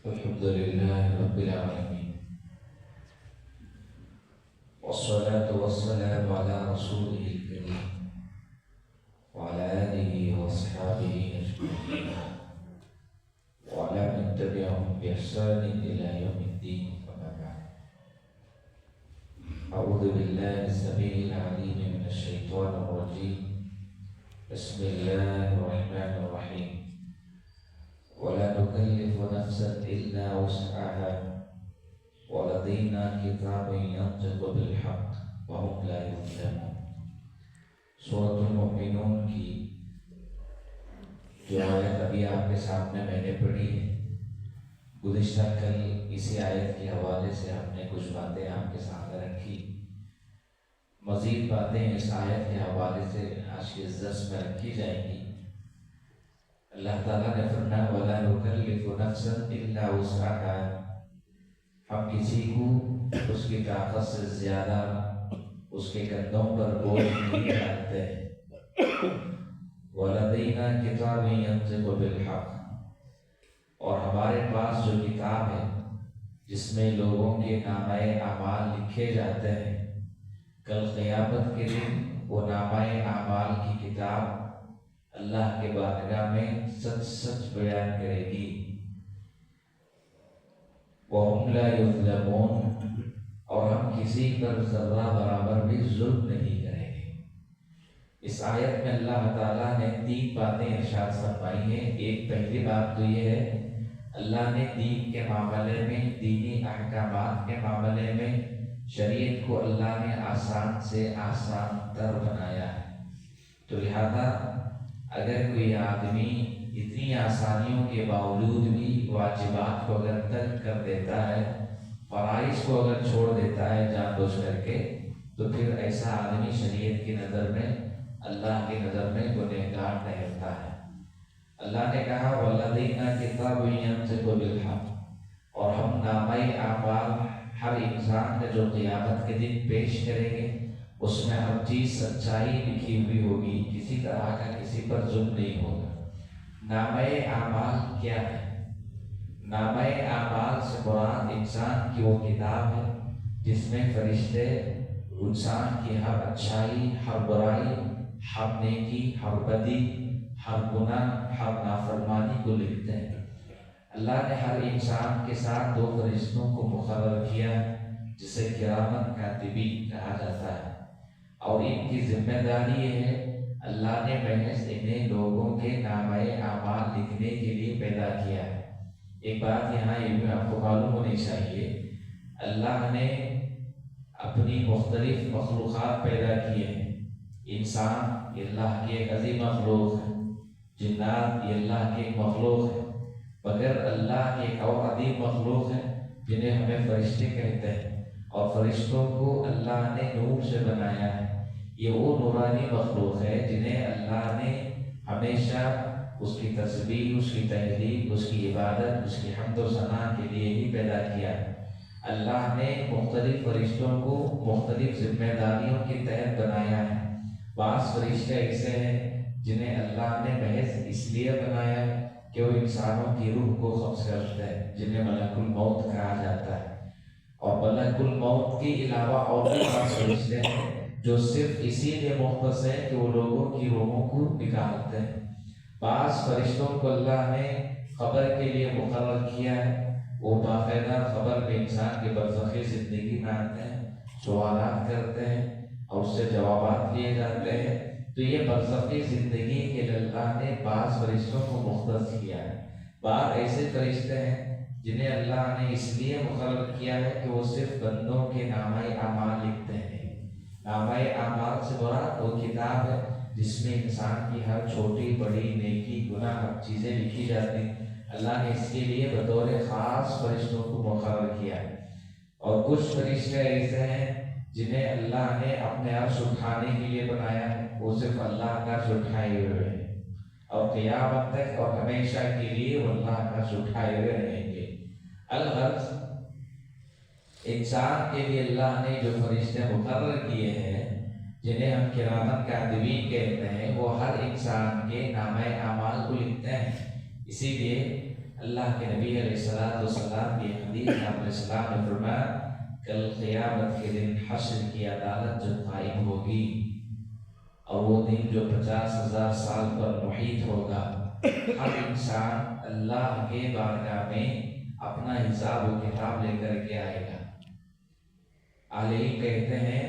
الحمد لله رب العالمين، والصلاة والسلام على رسوله الكريم وعلى آله وأصحابه أجمعين وعلى من تبعهم بإحسان إلى يوم الدين. أما بعد، أعوذ بالله السميع العليم من الشيطان الرجيم. بسم الله الرحمن الرحيم. ولا نكلف نفسا إلا وسعها ولدينا كتاب ينطق بالحق وهم لا يظلمون. سورۃ المؤمنون کی جو آیت ابھی آپ کے سامنے میں نے پڑھی ہے، گزشتہ کل اسی آیت کے حوالے سے ہم نے کچھ باتیں آپ کے سامنے رکھی. مزید باتیں اس آیت کے حوالے سے آج کے درس میں رکھی جائیں گی. اللہ تعالیٰ نے فرمایا وَلَا نُكَلِّفُ نَفْسًا إِلَّا وُسْعَهَا، ہم کسی کو اس کی طاقت سے زیادہ اس کے کندھوں پر بوجھ نہیں ڈالتے ہیں. وَلَدَيْنَا كِتَابٌ يَنطِقُ بِالْحَقِّ، اور ہمارے پاس جو کتاب ہے جس میں لوگوں کے نامۂ اعمال لکھے جاتے ہیں، کل قیامت کے دن وہ نامۂ اعمال کی کتاب اللہ کے بارگاہ میں سچ سچ بیان کرے گی. وَهُمْ لَا يُظْلَمُونَ، اور ہم کسی پر ذرہ برابر بھی ظلم نہیں کریں گے. اس آیت میں اللہ تعالیٰ نے 3 باتیں ارشاد فرمائی ہیں. ایک پہلی بات تو یہ ہے، اللہ نے دین کے معاملے میں، دینی احکامات کے معاملے میں شریعت کو اللہ نے آسان سے آسان تر بنایا ہے. تو لہذا اگر کوئی آدمی اتنی آسانیوں کے باوجود بھی واجبات کو اگر ترک کر دیتا ہے، فرائض کو اگر چھوڑ دیتا ہے جان بوجھ کر کے، تو پھر ایسا آدمی شریعت کی نظر میں، اللہ کی نظر میں گنہگار ٹھہرتا ہے. اللہ نے کہا وَالَّذِينَ كِتَابٌ يَنطِقُ بِالْحَقِّ، اور ہم نامۂ اعمال ہر انسان کا جو قیامت کے دن پیش کریں گے، اس میں ہر چیز سچائی لکھی ہوئی ہوگی، کسی طرح کا کسی پر ظلم نہیں ہوگا. نامۂ اعمال کیا ہے؟ نامۂ اعمال سے مراد انسان کی وہ کتاب ہے جس میں فرشتے انسان کی ہر اچھائی، ہر برائی، ہر نیکی، ہر بدی، ہر گناہ، ہر نافرمانی کو لکھتے ہیں. اللہ نے ہر انسان کے ساتھ 2 فرشتوں کو مقرر کیا جسے کرامن کاتبین کہا جاتا ہے، اور ان کی ذمہ داری یہ ہے، اللہ نے محض انہیں لوگوں کے نامۂ اعمال لکھنے کے لیے پیدا کیا ہے. ایک بات یہاں یہ بھی آپ کو معلوم ہونی چاہیے، اللہ نے اپنی مختلف مخلوقات پیدا کیے ہیں. انسان یہ اللہ کی ایک عظیم مخلوق ہے، جنات یہ اللہ کی ایک مخلوق ہے، مگر اللہ کی ایک اور عظیم مخلوق ہے جنہیں ہمیں فرشتے کہتے ہیں، اور فرشتوں کو اللہ نے نور سے بنایا ہے. یہ وہ نورانی مخلوق ہے جنہیں اللہ نے ہمیشہ اس کی تسبیح، اس کی تحلیل، اس کی عبادت، اس کی حمد و ثنا کے لیے ہی پیدا کیا. اللہ نے مختلف فرشتوں کو مختلف ذمہ داریوں کے تحت بنایا ہے. بعض فرشتے ایسے ہیں جنہیں اللہ نے محض اس لیے بنایا ہے کہ وہ انسانوں کی روح کو قبض کرتے ہیں، جنہیں ملک الموت کہا جاتا ہے. اور ملک الموت کے علاوہ اور بھی بعض فرشتے ہیں جو صرف اسی لیے مختص ہیں کہ وہ لوگوں کی روحوں کو نکالتے ہیں. بعض فرشتوں کو اللہ نے قبر کے لیے مقرر کیا ہے، وہ باقاعدہ قبر میں انسان کی برزخی زندگی میں آتے ہیں، سوالات کرتے ہیں اور اس سے جوابات لیے جاتے ہیں. تو یہ برزخی زندگی کے لیے اللہ نے بعض فرشتوں کو مختص کیا ہے. بعض ایسے فرشتے ہیں جنہیں اللہ نے اس لیے مقرر کیا ہے کہ وہ صرف بندوں کے نامۂ اعمال لکھتے ہیں. نامۂ اعمال سے مراد وہ کتاب ہے جس میں انسان کی ہر چھوٹی بڑی نیکی، گناہ، ہر چیزیں لکھی جاتی ہیں. اللہ نے اس کے لیے بطور خاص فرشتوں کو مقرر کیا ہے. اور کچھ فرشتے ایسے ہیں جنہیں اللہ نے اپنے عرش اٹھانے کے لیے بنایا ہے، وہ صرف اللہ کا عرش اٹھائے ہوئے ہیں، اور قیامت تک اور ہمیشہ کے لیے وہ اللہ کا عرش اٹھائے ہوئے رہیں گے. الغرض انسان کے لیے اللہ نے جو فرشتے مقرر کیے ہیں جنہیں ہم کرامن کاتبین کہتے ہیں، وہ ہر انسان کے نامۂ اعمال کو لکھتے ہیں. اسی لیے اللہ کے نبی علیہ السلام کی حدیث میں آپ علیہ السلام نے فرمایا کل قیامت کے دن حشر کی عدالت جب قائم ہوگی اور وہ دن جو 50,000 سال پر محیط ہوگا، ہر انسان اللہ کے بارگاہ میں اپنا حساب و کتاب لے کر کے آئے گا۔ عالم کہتے ہیں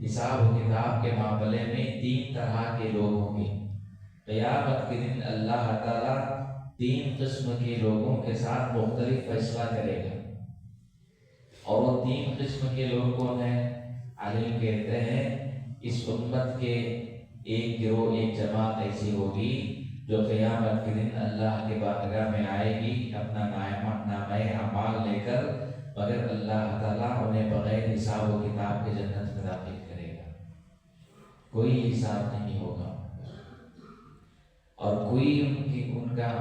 حساب و کتاب کے معاملے میں 3 طرح کے لوگ ہوں گے۔ قیامت کے دن اللہ تعالیٰ 3 قسم کے لوگوں کے ساتھ مختلف فیصلہ کرے گا، اور وہ 3 قسم کے لوگ کون ہیں؟ عالم کہتے ہیں اس امت کے ایک گروہ، ایک جماعت ایسی ہوگی جو قیامت کے دن اللہ کے بارگاہ میں آئے گی اپنا نامہ اعمال لے کر، مگر اللہ تعالیٰ انہیں بغیر حساب و کتاب کے جنت میں داخل کرے گا۔ کوئی حساب نہیں ہوگا اور کوئی ان کا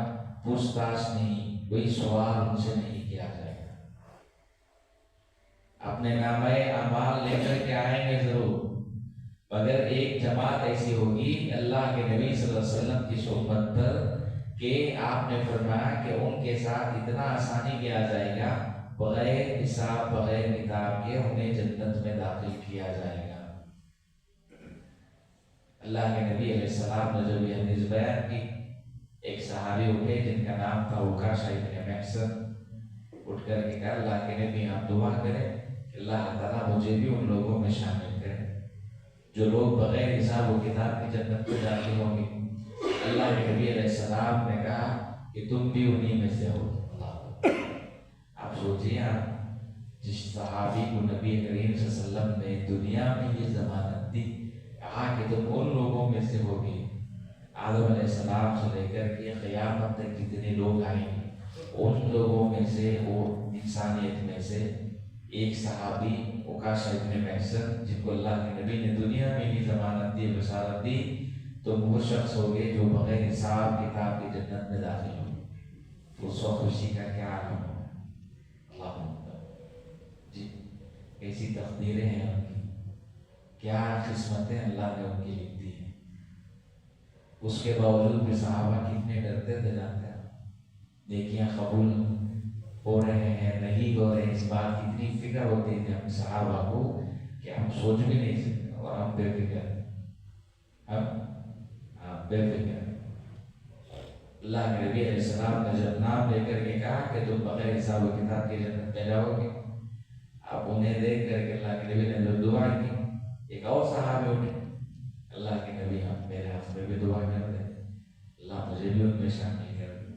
پوچھ تاچھ نہیں، کوئی سوال ان سے نہیں کیا جائے گا۔ اپنے نامہ اعمال لے کر کے آئیں گے ضرور، مگر ایک جماعت ایسی ہوگی اللہ کے نبی صلی اللہ علیہ وسلم کی صحبت پر کہ آپ نے فرمایا کہ ان کے ساتھ اتنا آسانی کیا جائے گا، بغیر حساب بغیر کتاب کے انہیں جنت میں داخل کیا جائے گا۔ اللہ کے نبی علیہ السلام نے جب یہ حدیث بیان کی، ایک صحابی اٹھے جن کا نام تھا عکاشہ ابن محصن، اٹھ کر کے کہا اللہ کے نبی آپ دعا کریں کہ اللہ تعالیٰ مجھے بھی ان لوگوں میں شامل کرے جو لوگ بغیر حساب و کتاب کی جنت میں داخل ہوں گے۔ اللہ کے نبی علیہ السلام نے کہا کہ تم بھی انہی میں سے ہو۔ آپ سوچیے، آپ جس صحابی کو نبی کریم صلی اللہ علیہ وسلم نے دنیا میں یہ ضمانت دی، کہا کہ تم ان لوگوں میں سے ہوگی۔ آدم علیہ السلام سے لے کر کے قیامت تک جتنے لوگ آئیں گے ان لوگوں میں سے، وہ انسانیت میں سے ایک صحابی عکاشہ ابن محصن جن کو اللہ کے نبی نے دنیا میں بھی ضمانت دی، بشارت دی، تو وہ شخص ہوگے جو بغیر حساب کتاب کی جنت میں داخل ہوں گے۔ اس وقت خوشی کا کیا عالم ہوگا؟ جی کیسی تقدیریں ہیں ان کی، کیا قسمتیں اللہ نے ان کی لکھ دی ہیں۔ اس کے باوجود بھی صحابہ کتنے ڈرتے تھے، جانتے ہیں نیکیاں قبول ہو رہے ہیں نہیں ہو رہے، اس بات کی اتنی فکر ہوتی تھی ہم صحابہ کو کہ ہم سوچ بھی نہیں سکتے، اور ہم بے فکر، ہم بے فکر۔ اللہ کے نبی علیہ السلام نے جب نام لے کر کے کہا کہ تم بغیر حساب و کتاب کی جنت میں جاؤ گے، اب انہیں دیکھ کر کے اللہ کے نبی نے جو دعا کی، ایک اور صحابہ اٹھے، اللہ کے نبی ہم میرے حق میں بھی دعا کر دیں، اللہ مجھے بھی ان میں شامل کر دیں۔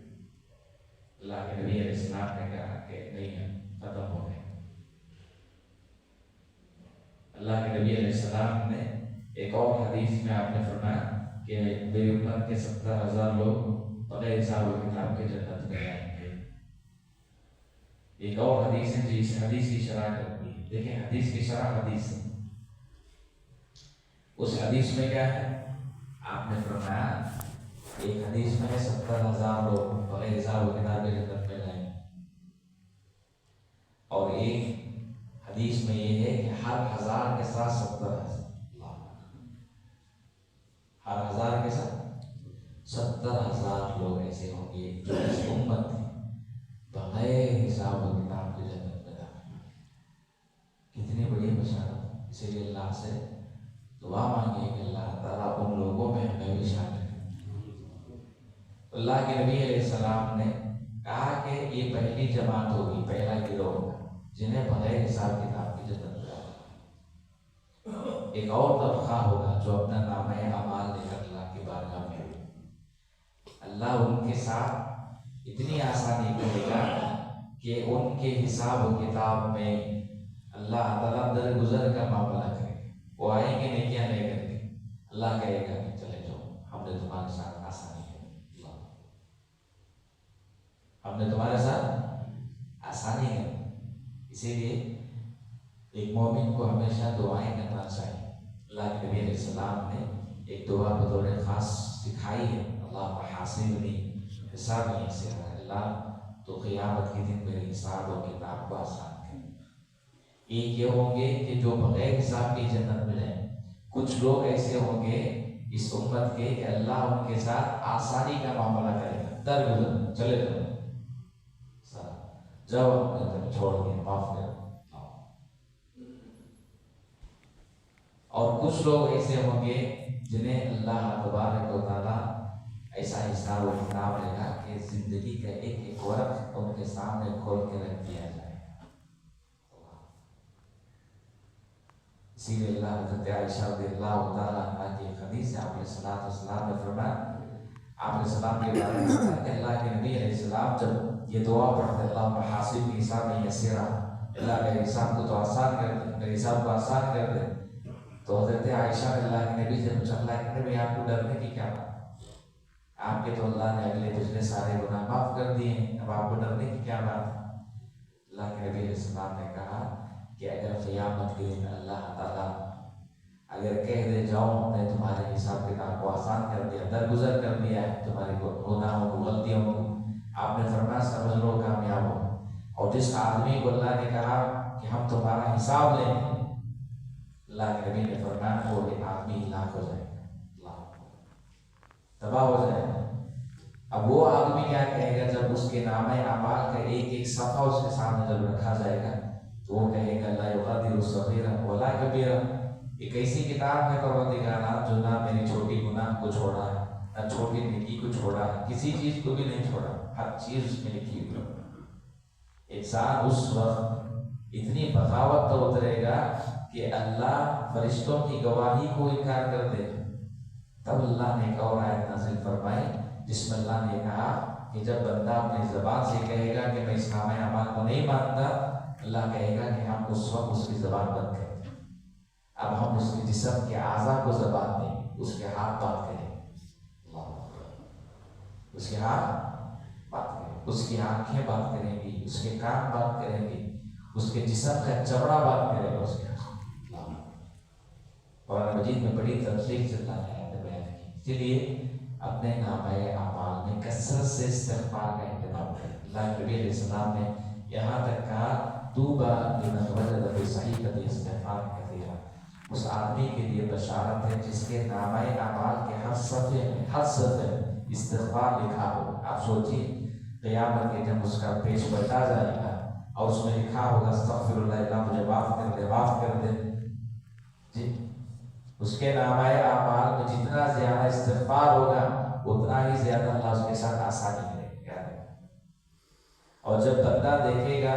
اللہ کے نبی علیہ السلام نے کہا کہ نہیں ہے، ختم ہو گئے۔ اللہ کے نبی علیہ السلام نے ایک اور حدیث میں آپ نے فرمایا کہ میری امت کے 70,000 لوگ بغیر حساب و کتاب کے جنت میں جائیں گے۔ ایک اور حدیث ہے جی، اس حدیث کی شرح کرتی ہے، دیکھیں حدیث کی شرح حدیث ہے۔ اس حدیث میں کیا ہے؟ آپ نے فرمایا ایک حدیث میں 70,000 لوگ بغیر حساب و کتاب کے جنت میں جائیں گے، اور ایک حدیث میں یہ ہے کہ ہر 1000 کے ساتھ 70,000، ہر 1000 کے ساتھ 70,000 لوگ ایسے ہوں گے جو اس امت میں بغیر حساب و کتاب کے جنت میں داخل ہوں گے۔ کتنی بڑی بشارت! اسی لیے اللہ سے دعا مانگے کہ اللہ تعالیٰ ان لوگوں میں ہمیں بھی شامل کرے۔ اللہ کے نبی علیہ السلام نے کہا کہ یہ پہلی جماعت ہوگی، پہلا گروہ ہوگا جنہیں بغیر حساب کتاب کی جنت میں داخل ہوگا۔ ایک اور طبقہ ہوگا جو اپنا نامہ اعمال لے کر اللہ کی بارگاہ میں ہوگا، اللہ ان کے ساتھ اتنی آسانی کرے گا کہ ان کے حساب و کتاب میں اللہ تعالیٰ درگزر کا معاملہ کرے گا۔ وہ آئیں گے نیکیاں لے کر کے، اللہ کہے گا کہ چلے جاؤ، ہم نے تمہارے ساتھ آسانی کی، ہم نے تمہارے ساتھ آسانی ہے۔ اسی لیے ایک مومن کو ہمیشہ دعائیں کرنا چاہیے۔ اللہ کے نبی علیہ السلام نے ایک دعا بطور خاص سکھائی ہے، اللہ حاسبنی حسابی یسیرا، اللہ تو قیامت کے دن میرے حساب و کتاب کو آسان کر۔ ایک یہ ہوں گے کہ جو بغیر حساب کی جنت میں جائیں، کچھ لوگ ایسے ہوں گے اس امت کے کہ اللہ ان کے ساتھ آسانی کا معاملہ کرے گا، درگزر چلے جاؤ، جاؤ اپنے تک چھوڑ دیا، معاف کر. اور کچھ لوگ ایسے ہوں گے جنہیں اللہ تبارک و تعالیٰ ایسا حساب و کتاب لے گا کہ زندگی کا ایک ایک ورق ان کے سامنے کھول کے رکھ دیا جائے. اسی لیے اللہ حضرت عائشہ رضی اللہ تعالیٰ عنہ کی حدیث سے آپ علیہ الصلوۃ والسلام نے فرمایا، آپ علیہ السلام کے بارے میں بتایا کہ اللہ کے نبی علیہ السلام جب یہ دعا پڑھتے اللہ حاسب کی حساب میں یسیرا، اللہ کے حساب کو تو آسان کر دے، میرے حساب کو آسان کر دے. تو حضرت عائشہ نے اللہ کے نبی سے پوچھا، اللہ کے نبی آپ کو ڈرنے کی کیا بات؟ آپ کے تو اللہ نے اگلے پچھلے سارے گناہ معاف کر دیے ہیں، اب آپ کو ڈرنے کی کیا بات ہے؟ اللہ کے نبی علیہ السلام نے کہا کہ اگر قیامت کے دن اللہ تعالیٰ اگر کہہ دے جاؤ میں تمہارے حساب کتاب کو آسان کر دیا، درگزر کر دیا ہے تمہارے گناہوں کو، غلطیوں کو، آپ نے فرمایا سمجھ لو کامیاب ہو. اور جس آدمی کو اللہ نے کہا کہ ہم تمہارا حساب لیں گے، اللہ کے نبی نے فرمایا وہ آدمی ہلاک ہو جائے گا، تباہ ہو جائے گا. اب وہ آدمی کیا کہے گا جب اس کے نامہ اعمال کا ایک ایک صفحہ اس کے سامنے جب رکھا جائے گا تو وہ کہے گا لا یغادر صغیرہ ولا کبیرہ، ایک ایسی کتاب ہے پروردگار جو نہ میری چھوٹی گناہ کو چھوڑا ہے، نہ چھوٹی نیکی کو چھوڑا ہے، کسی چیز کو بھی نہیں چھوڑا، ہر چیز اس میں لکھی ہوئی. انسان اس وقت اتنی بغاوت پر اترے گا کہ اللہ فرشتوں کی گواہی کو انکار کر دے. تب اللہ نے ایک اور آیت نازل فرمائی جس میں اللہ نے کہا کہ جب بندہ اپنی زبان سے کہے گا کہ میں اس نامہ اعمال کو نہیں مانتا، اللہ کہے گا کہ ہم اس وقت اس کی زبان بند کریں. اب ہم اس کے جسم کے اعضاء کو زبان دیں، اس کے ہاتھ بات کریں، اس کے ہاتھ بات کریں، اس کی آنکھیں بات کریں گی، اس کے کان بات کریں گی، اس کے جسم کا چمڑا بات کرے گا. اس کے قرآن مجید میں بڑی تفصیل سے اللہ نے آیت بیان کی. اسی لیے اپنے نامہ اعمال میں کثرت سے استغفار کا اہتمام کریں. اللہ کے نبی علیہ السلام نے یہاں تک کہا طوبیٰ لمن وجد فی صحیفۃ استغفار کثیرا، اس آدمی کے لیے بشارت ہے جس کے نامہ اعمال کے ہر صفحے استغفار لکھا ہو. آپ سوچیے قیامت کے دن اس کا پیش بٹا جائے گا اور اس میں لکھا ہوگا استغفر اللہ، اللہ مجھے معاف کر دے، معاف کر دے. جی اس کے نامہ اعمال میں جتنا زیادہ استغفار ہوگا اتنا ہی زیادہ اللہ اس کے ساتھ آسانی کرے گا. اور جب بندہ دیکھے گا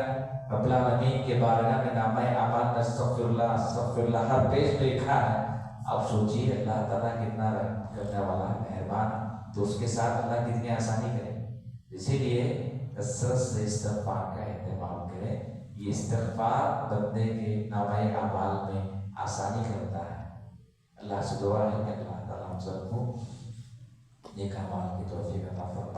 رب العالمین کے بارگاہ میں نامہ اعمال میں استغفر اللہ ہر پیج پہ لکھا ہے، اب سوچیے اللہ تعالیٰ کتنا رحم کرنے والا مہربان ہے، تو اس کے ساتھ اللہ کتنی آسانی کرے. اسی لیے کثرت سے استغفار کا اہتمام کریں. یہ استغفار بندے کے نامہ اعمال میں آسانی کرتا ہے. اللہ سے دعا ہے کہ اللہ تعالیٰ ہم سب کو نیک اعمال کی توفیق عطا فرمائے.